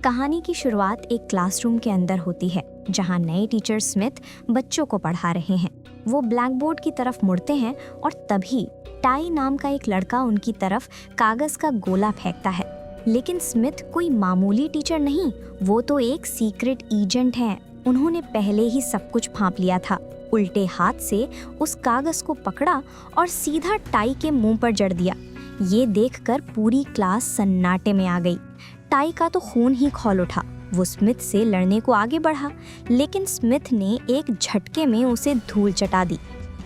कहानी की शुरुआत एक क्लासरूम के अंदर होती है जहां नए टीचर स्मिथ बच्चों को पढ़ा रहे हैं। वो ब्लैक बोर्ड की तरफ मुड़ते हैं और तभी टाई नाम का एक लड़का उनकी तरफ कागज का गोला फेंकता है। लेकिन स्मिथ कोई मामूली टीचर नहीं, वो तो एक सीक्रेट एजेंट हैं। उन्होंने पहले ही सब कुछ भांप लिया था। उल्टे हाथ से उस कागज को पकड़ा और सीधा टाई के मुंह पर जड़ दिया। ये देखकर पूरी क्लास सन्नाटे में आ गई। टाई का तो खून ही खौल उठा। वो स्मिथ से लड़ने को आगे बढ़ा, लेकिन स्मिथ ने एक झटके में उसे धूल चटा दी।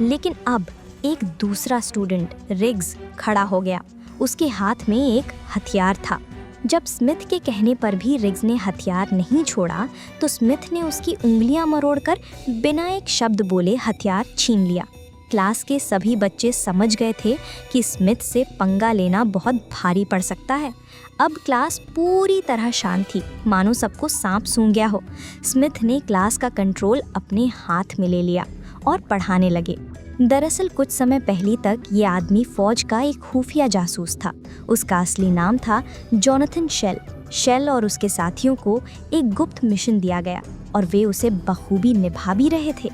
लेकिन अब एक दूसरा स्टूडेंट रिग्स खड़ा हो गया। उसके हाथ में एक हथियार था। जब स्मिथ के कहने पर भी रिग्स ने हथियार नहीं छोड़ा तो स्मिथ ने उसकी उंगलियां मरोड़कर बिना एक शब्द बोले हथियार छीन लिया। क्लास के सभी बच्चे समझ गए थे कि स्मिथ से पंगा लेना बहुत भारी पड़ सकता है। अब क्लास पूरी तरह शांत थी, मानो सबको सांप सूंघ गया हो। स्मिथ ने क्लास का कंट्रोल अपने हाथ में ले लिया और पढ़ाने लगे। दरअसल कुछ समय पहले तक ये आदमी फौज का एक खुफिया जासूस था। उसका असली नाम था जोनाथन शेल। शेल और उसके साथियों को एक गुप्त मिशन दिया गया और वे उसे बखूबी निभा भी रहे थे।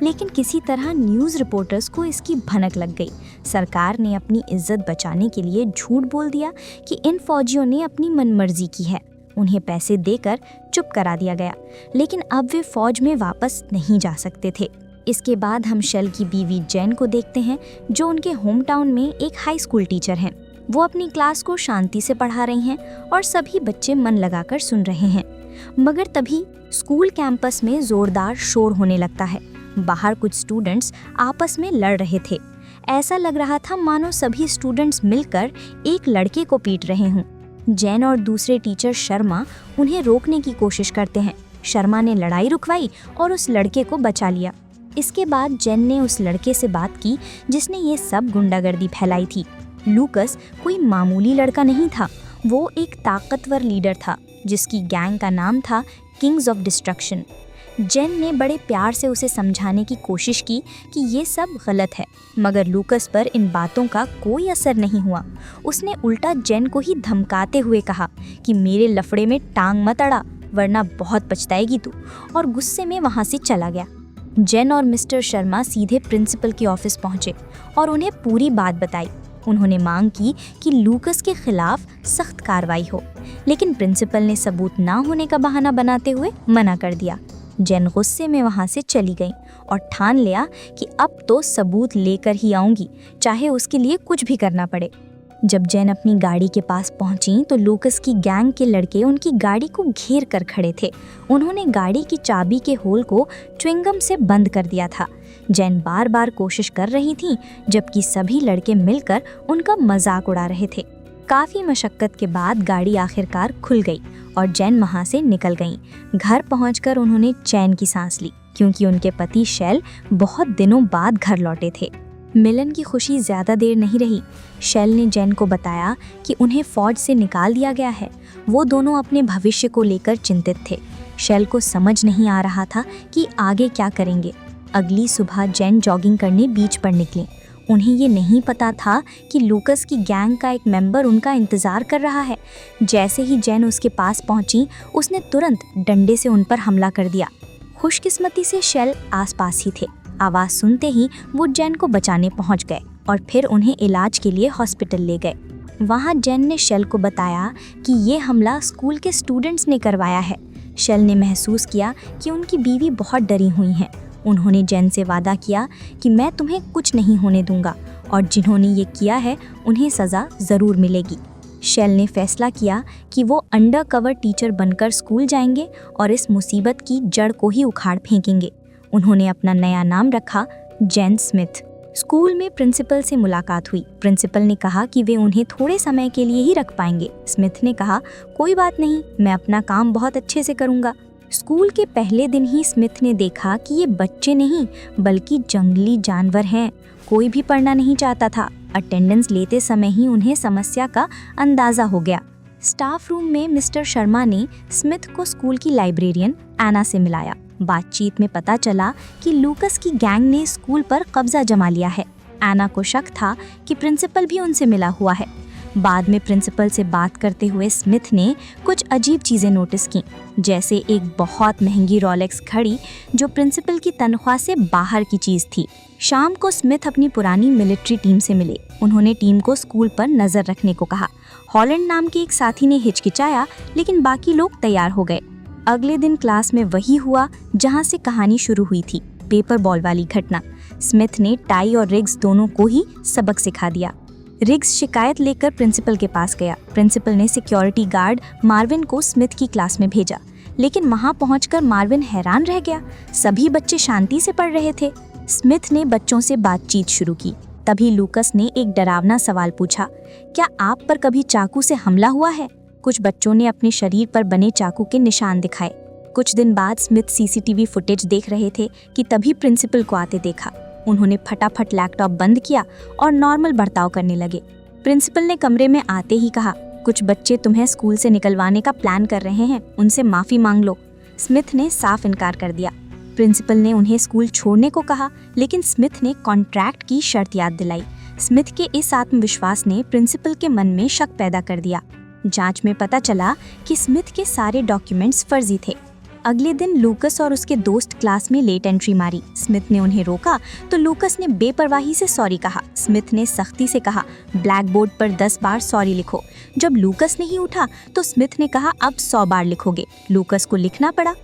लेकिन किसी तरह न्यूज़ रिपोर्टर्स को इसकी भनक लग गई। सरकार ने अपनी इज्जत बचाने के लिए झूठ बोल दिया कि इन फौजियों ने अपनी मनमर्जी की है। उन्हें पैसे देकर चुप करा दिया गया, लेकिन अब वे फौज में वापस नहीं जा सकते थे। इसके बाद हम शेल की बीवी जेन को देखते हैं, जो उनके होम टाउन में एक हाई स्कूल टीचर हैं। वो अपनी क्लास को शांति से पढ़ा रही हैं और सभी बच्चे मन लगाकर सुन रहे हैं। मगर तभी स्कूल कैंपस में जोरदार शोर होने लगता है। बाहर कुछ स्टूडेंट्स आपस में लड़ रहे थे। ऐसा लग रहा था मानो सभी स्टूडेंट्स मिलकर एक लड़के को पीट रहे हों। जैन और दूसरे टीचर शर्मा उन्हें रोकने की कोशिश करते हैं। शर्मा ने लड़ाई रुकवाई और उस लड़के को बचा लिया। इसके बाद जैन ने उस लड़के से बात की जिसने ये सब गुंडागर्दी फैलाई थी। लूकस कोई मामूली लड़का नहीं था, वो एक ताकतवर लीडर था जिसकी गैंग का नाम था किंग्स ऑफ डिस्ट्रक्शन। जेन ने बड़े प्यार से उसे समझाने की कोशिश की कि ये सब गलत है, मगर लूकस पर इन बातों का कोई असर नहीं हुआ। उसने उल्टा जेन को ही धमकाते हुए कहा कि मेरे लफड़े में टांग मत अड़ा, वरना बहुत पछताएगी तू, और गुस्से में वहाँ से चला गया। जेन और मिस्टर शर्मा सीधे प्रिंसिपल के ऑफिस पहुँचे और उन्हें पूरी बात बताई। उन्होंने मांग की कि लूकस के खिलाफ सख्त कार्रवाई हो, लेकिन प्रिंसिपल ने सबूत ना होने का बहाना बनाते हुए मना कर दिया। जेन गुस्से में वहाँ से चली गई और ठान लिया कि अब तो सबूत लेकर ही आऊँगी, चाहे उसके लिए कुछ भी करना पड़े। जब जेन अपनी गाड़ी के पास पहुंची तो लूकस की गैंग के लड़के उनकी गाड़ी को घेर कर खड़े थे। उन्होंने गाड़ी की चाबी के होल को च्युइंगम से बंद कर दिया था। जेन बार बार कोशिश कर रही थी, जबकि सभी लड़के मिलकर उनका मजाक उड़ा रहे थे। काफ़ी मशक्क़त के बाद गाड़ी आखिरकार खुल गई और जेन वहाँ से निकल गईं। घर पहुंचकर उन्होंने चैन की सांस ली, क्योंकि उनके पति शेल बहुत दिनों बाद घर लौटे थे। मिलन की खुशी ज़्यादा देर नहीं रही। शेल ने जेन को बताया कि उन्हें फौज से निकाल दिया गया है। वो दोनों अपने भविष्य को लेकर चिंतित थे। शेल को समझ नहीं आ रहा था कि आगे क्या करेंगे। अगली सुबह जेन जॉगिंग करने बीच पर निकली। उन्हें ये नहीं पता था कि लूकस की गैंग का एक मेंबर उनका इंतज़ार कर रहा है। जैसे ही जेन उसके पास पहुंची, उसने तुरंत डंडे से उन पर हमला कर दिया। खुशकिस्मती से शेल आसपास ही थे। आवाज़ सुनते ही वो जेन को बचाने पहुंच गए और फिर उन्हें इलाज के लिए हॉस्पिटल ले गए। वहां जेन ने शेल को बताया कि ये हमला स्कूल के स्टूडेंट्स ने करवाया है। शेल ने महसूस किया कि उनकी बीवी बहुत डरी हुई हैं। उन्होंने जेन से वादा किया कि मैं तुम्हें कुछ नहीं होने दूंगा और जिन्होंने ये किया है उन्हें सज़ा ज़रूर मिलेगी। शेल ने फैसला किया कि वो अंडर कवर टीचर बनकर स्कूल जाएंगे और इस मुसीबत की जड़ को ही उखाड़ फेंकेंगे। उन्होंने अपना नया नाम रखा जेन स्मिथ। स्कूल में प्रिंसिपल से मुलाकात हुई। प्रिंसिपल ने कहा कि वे उन्हें थोड़े समय के लिए ही रख पाएंगे। स्मिथ ने कहा, कोई बात नहीं, मैं अपना काम बहुत अच्छे से करूंगा। स्कूल के पहले दिन ही स्मिथ ने देखा कि ये बच्चे नहीं बल्कि जंगली जानवर हैं। कोई भी पढ़ना नहीं चाहता था। अटेंडेंस लेते समय ही उन्हें समस्या का अंदाज़ा हो गया। स्टाफ रूम में मिस्टर शर्मा ने स्मिथ को स्कूल की लाइब्रेरियन एना से मिलाया। बातचीत में पता चला कि लूकस की गैंग ने स्कूल पर कब्जा जमा लिया है। एना को शक था कि प्रिंसिपल भी उनसे मिला हुआ है। बाद में प्रिंसिपल से बात करते हुए स्मिथ ने कुछ अजीब चीज़ें नोटिस की, जैसे एक बहुत महंगी रॉलेक्स घड़ी जो प्रिंसिपल की तनख्वाह से बाहर की चीज़ थी। शाम को स्मिथ अपनी पुरानी मिलिट्री टीम से मिले। उन्होंने टीम को स्कूल पर नज़र रखने को कहा। हॉलैंड नाम के एक साथी ने हिचकिचाया, लेकिन बाकी लोग तैयार हो गए। अगले दिन क्लास में वही हुआ जहाँ से कहानी शुरू हुई थी, पेपर बॉल वाली घटना। स्मिथ ने टाई और रिग्स दोनों को ही सबक सिखा दिया। रिग्स शिकायत लेकर प्रिंसिपल के पास गया। प्रिंसिपल ने सिक्योरिटी गार्ड मार्विन को स्मिथ की क्लास में भेजा, लेकिन वहां पहुंचकर मार्विन हैरान रह गया। सभी बच्चे शांति से पढ़ रहे थे। स्मिथ ने बच्चों से बातचीत शुरू की। तभी लूकस ने एक डरावना सवाल पूछा, क्या आप पर कभी चाकू से हमला हुआ है? कुछ बच्चों ने अपने शरीर पर बने चाकू के निशान दिखाए। कुछ दिन बाद स्मिथ सीसीटीवी फुटेज देख रहे थे कि तभी प्रिंसिपल को आते देखा। उन्होंने फटाफट लैपटॉप बंद किया और नॉर्मल बर्ताव करने लगे। प्रिंसिपल ने कमरे में आते ही कहा, कुछ बच्चे तुम्हें स्कूल से निकलवाने का प्लान कर रहे हैं, उनसे माफ़ी मांग लो। स्मिथ ने साफ इनकार कर दिया। प्रिंसिपल ने उन्हें स्कूल छोड़ने को कहा, लेकिन स्मिथ ने कॉन्ट्रैक्ट की शर्त याद दिलाई। स्मिथ के इस आत्मविश्वास ने प्रिंसिपल के मन में शक पैदा कर दिया। जांच में पता चला कि स्मिथ के सारे डॉक्यूमेंट्स फर्जी थे। अगले दिन लूकस और उसके दोस्त क्लास में लेट एंट्री मारी। स्मिथ ने उन्हें रोका तो लूकस ने बेपरवाही से सॉरी कहा। स्मिथ ने सख्ती से कहा, ब्लैक बोर्ड पर 10 बार सॉरी लिखो। जब लूकस नहीं उठा तो स्मिथ ने कहा, अब 100 बार लिखोगे। लूकस को लिखना पड़ा।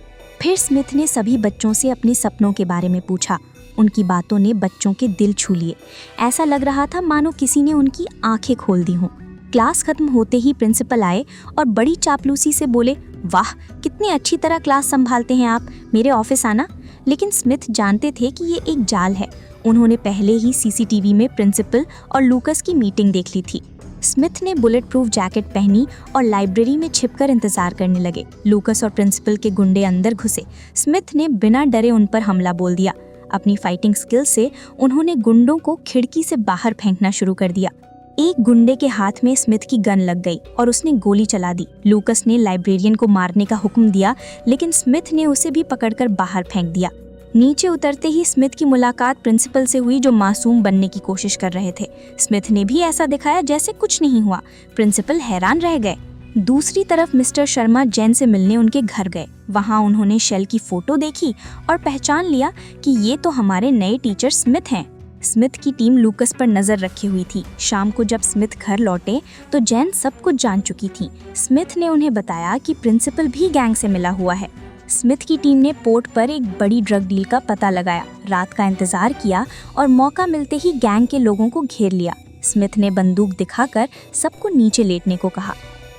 फिर स्मिथ ने सभी बच्चों से अपने सपनों के बारे में पूछा। उनकी बातों ने बच्चों के दिल छू लिए। ऐसा लग रहा था मानो किसी ने उनकी आंखें खोल दी हों। क्लास खत्म होते ही प्रिंसिपल आए और बड़ी चापलूसी से बोले, वाह, कितनी अच्छी तरह क्लास संभालते हैं आप, मेरे ऑफिस आना। लेकिन स्मिथ जानते थे कि ये एक जाल है। उन्होंने पहले ही सीसीटीवी में प्रिंसिपल और लूकस की मीटिंग देख ली थी। स्मिथ ने बुलेट प्रूफ जैकेट पहनी और लाइब्रेरी में छिपकर इंतजार करने लगे। लूकस और प्रिंसिपल के गुंडे अंदर घुसे। स्मिथ ने बिना डरे उन पर हमला बोल दिया। अपनी फाइटिंग स्किल से उन्होंने गुंडों को खिड़की से बाहर फेंकना शुरू कर दिया। एक गुंडे के हाथ में स्मिथ की गन लग गई और उसने गोली चला दी। लूकस ने लाइब्रेरियन को मारने का हुक्म दिया, लेकिन स्मिथ ने उसे भी पकड़कर बाहर फेंक दिया। नीचे उतरते ही स्मिथ की मुलाकात प्रिंसिपल से हुई, जो मासूम बनने की कोशिश कर रहे थे। स्मिथ ने भी ऐसा दिखाया जैसे कुछ नहीं हुआ। प्रिंसिपल हैरान रह गए। दूसरी तरफ मिस्टर शर्मा जैन से मिलने उनके घर गए। वहाँ उन्होंने शेल की फोटो देखी और पहचान लिया कि ये तो हमारे नए टीचर स्मिथ हैं। स्मिथ की टीम लूकस पर नजर रखी हुई थी। शाम को जब स्मिथ घर लौटे तो जैन सब कुछ जान चुकी थी। स्मिथ ने उन्हें बताया कि प्रिंसिपल भी गैंग से मिला हुआ है। स्मिथ की टीम ने पोर्ट पर एक बड़ी ड्रग डील का पता लगाया, रात का इंतजार किया और मौका मिलते ही गैंग के लोगों को घेर लिया। स्मिथ ने बंदूक दिखाकर सबको नीचे लेटने को कहा।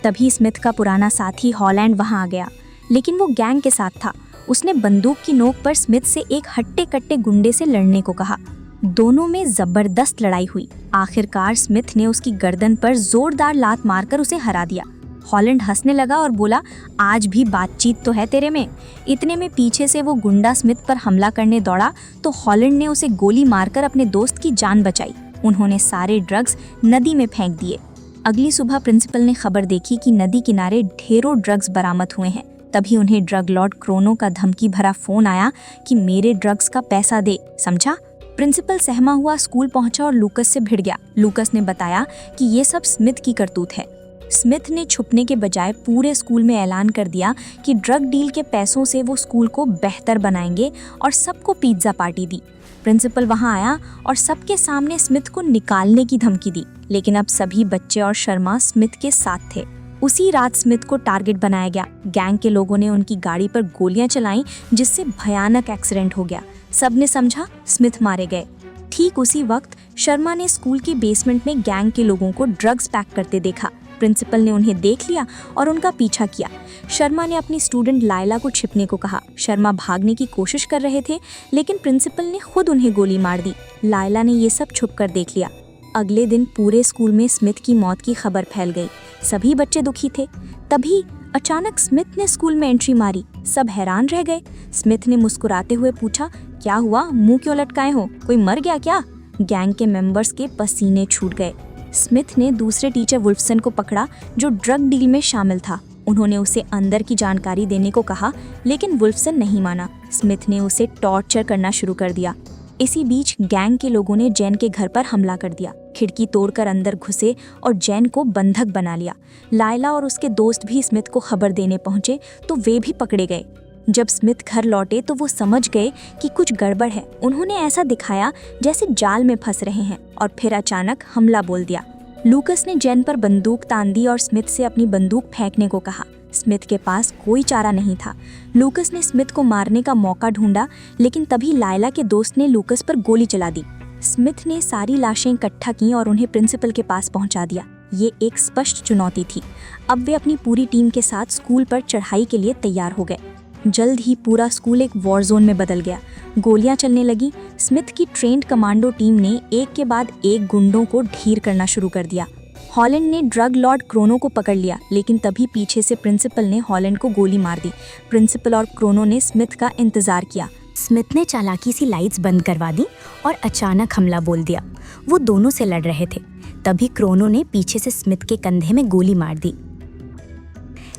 तभी स्मिथ का पुराना साथी हॉलैंड वहां आ गया, लेकिन वो गैंग के साथ था। उसने बंदूक की नोक पर स्मिथ से एक हट्टे कट्टे गुंडे से लड़ने को कहा। दोनों में जबरदस्त लड़ाई हुई। आखिरकार स्मिथ ने उसकी गर्दन पर जोरदार लात मारकर उसे हरा दिया। हॉलैंड हंसने लगा और बोला, आज भी बातचीत तो है तेरे में। इतने में पीछे से वो गुंडा स्मिथ पर हमला करने दौड़ा तो हॉलैंड ने उसे गोली मारकर अपने दोस्त की जान बचाई। उन्होंने सारे ड्रग्स नदी में फेंक दिए। अगली सुबह प्रिंसिपल ने खबर देखी कि नदी किनारे ढेरों ड्रग्स बरामद हुए हैं। तभी उन्हें ड्रग लॉर्ड क्रोनो का धमकी भरा फोन आया कि मेरे ड्रग्स का पैसा दे, समझा? प्रिंसिपल सहमा हुआ स्कूल पहुंचा और लूकस से भिड़ गया। लूकस ने बताया कि ये सब स्मिथ की करतूत है। स्मिथ ने छुपने के बजाय पूरे स्कूल में ऐलान कर दिया कि ड्रग डील के पैसों से वो स्कूल को बेहतर बनाएंगे और सबको पिज्जा पार्टी दी। प्रिंसिपल वहां आया और सबके सामने स्मिथ को निकालने की धमकी दी, लेकिन अब सभी बच्चे और शर्मा स्मिथ के साथ थे। उसी रात स्मिथ को टारगेट बनाया गया। गैंग के लोगों ने उनकी गाड़ी पर गोलियां चलाईं, जिससे भयानक एक्सीडेंट हो गया। सबने समझा स्मिथ मारे गए। ठीक उसी वक्त शर्मा ने स्कूल के बेसमेंट में गैंग के लोगों को ड्रग्स पैक करते देखा। प्रिंसिपल ने उन्हें देख लिया और उनका पीछा किया। शर्मा ने अपनी स्टूडेंट लायला को छिपने को कहा। शर्मा भागने की कोशिश कर रहे थे, लेकिन प्रिंसिपल ने खुद उन्हें गोली मार दी। लायला ने ये सब छुप कर देख लिया। अगले दिन पूरे स्कूल में स्मिथ की मौत की खबर फैल गई। सभी बच्चे दुखी थे। तभी अचानक स्मिथ ने स्कूल में एंट्री मारी। सब हैरान रह गए। स्मिथ ने मुस्कुराते हुए पूछा, क्या हुआ, मुंह क्यों लटकाए हो, कोई मर गया क्या? गैंग के मेंबर्स के पसीने छूट गए। स्मिथ ने दूसरे टीचर वुल्फसन को पकड़ा, जो ड्रग डील में शामिल था। उन्होंने उसे अंदर की जानकारी देने को कहा, लेकिन वुल्फसन नहीं माना। स्मिथ ने उसे टॉर्चर करना शुरू कर दिया। इसी बीच गैंग के लोगों ने जैन के घर पर हमला कर दिया। खिड़की तोड़कर अंदर घुसे और जैन को बंधक बना लिया। लायला और उसके दोस्त भी स्मिथ को खबर देने पहुंचे तो वे भी पकड़े गए। जब स्मिथ घर लौटे तो वो समझ गए कि कुछ गड़बड़ है। उन्होंने ऐसा दिखाया जैसे जाल में फंस रहे हैं और फिर अचानक हमला बोल दिया। लूकस ने जैन पर बंदूक तान दी और स्मिथ से अपनी बंदूक फेंकने को कहा। स्मिथ के पास कोई चारा नहीं था। लूकस ने स्मिथ को मारने का मौका ढूंढा, लेकिन तभी लायला के दोस्त ने लूकस पर गोली चला दी। स्मिथ ने सारी लाशें इकट्ठा की और उन्हें प्रिंसिपल के पास पहुंचा दिया। ये एक स्पष्ट चुनौती थी। अब वे अपनी पूरी टीम के साथ स्कूल पर चढ़ाई के लिए तैयार हो गए। जल्द ही पूरा स्कूल एक वॉर जोन में बदल गया। गोलियां चलने लगी। स्मिथ की ट्रेंड कमांडो टीम ने एक के बाद एक गुंडों को ढीर करना शुरू कर दिया। हॉलैंड ने ड्रग लॉर्ड क्रोनो को पकड़ लिया, लेकिन तभी पीछे से प्रिंसिपल ने हॉलैंड को गोली मार दी। प्रिंसिपल और क्रोनो ने स्मिथ का इंतजार किया। स्मिथ ने चालाकी से लाइट्स बंद करवा दी और अचानक हमला बोल दिया। वो दोनों से लड़ रहे थे। तभी क्रोनो ने पीछे से स्मिथ के कंधे में गोली मार दी,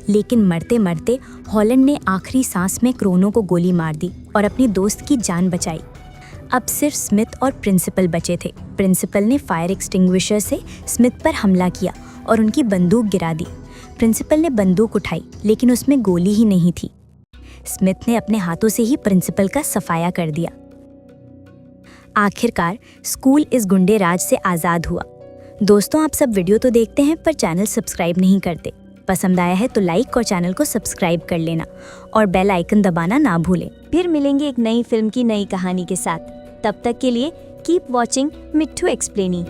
लेकिन मरते मरते हॉलैंड ने आखिरी सांस में क्रोनो को गोली मार दी और अपने दोस्त की जान बचाई। अब सिर्फ स्मिथ और प्रिंसिपल बचे थे। प्रिंसिपल ने फायर एक्सटिंग्विशर से स्मिथ पर हमला किया और उनकी बंदूक गिरा दी। प्रिंसिपल ने बंदूक उठाई, लेकिन उसमें गोली ही नहीं थी। स्मिथ ने अपने हाथों से ही प्रिंसिपल का सफाया कर दिया। आखिरकार स्कूल इस गुंडे राज से आज़ाद हुआ। दोस्तों, आप सब वीडियो तो देखते हैं पर चैनल सब्सक्राइब नहीं करते। पसंद आया है तो लाइक और चैनल को सब्सक्राइब कर लेना और बेल आइकन दबाना ना भूलें। फिर मिलेंगे एक नई फिल्म की नई कहानी के साथ। तब तक के लिए कीप वॉचिंग मिट्ठू एक्सप्लेनी।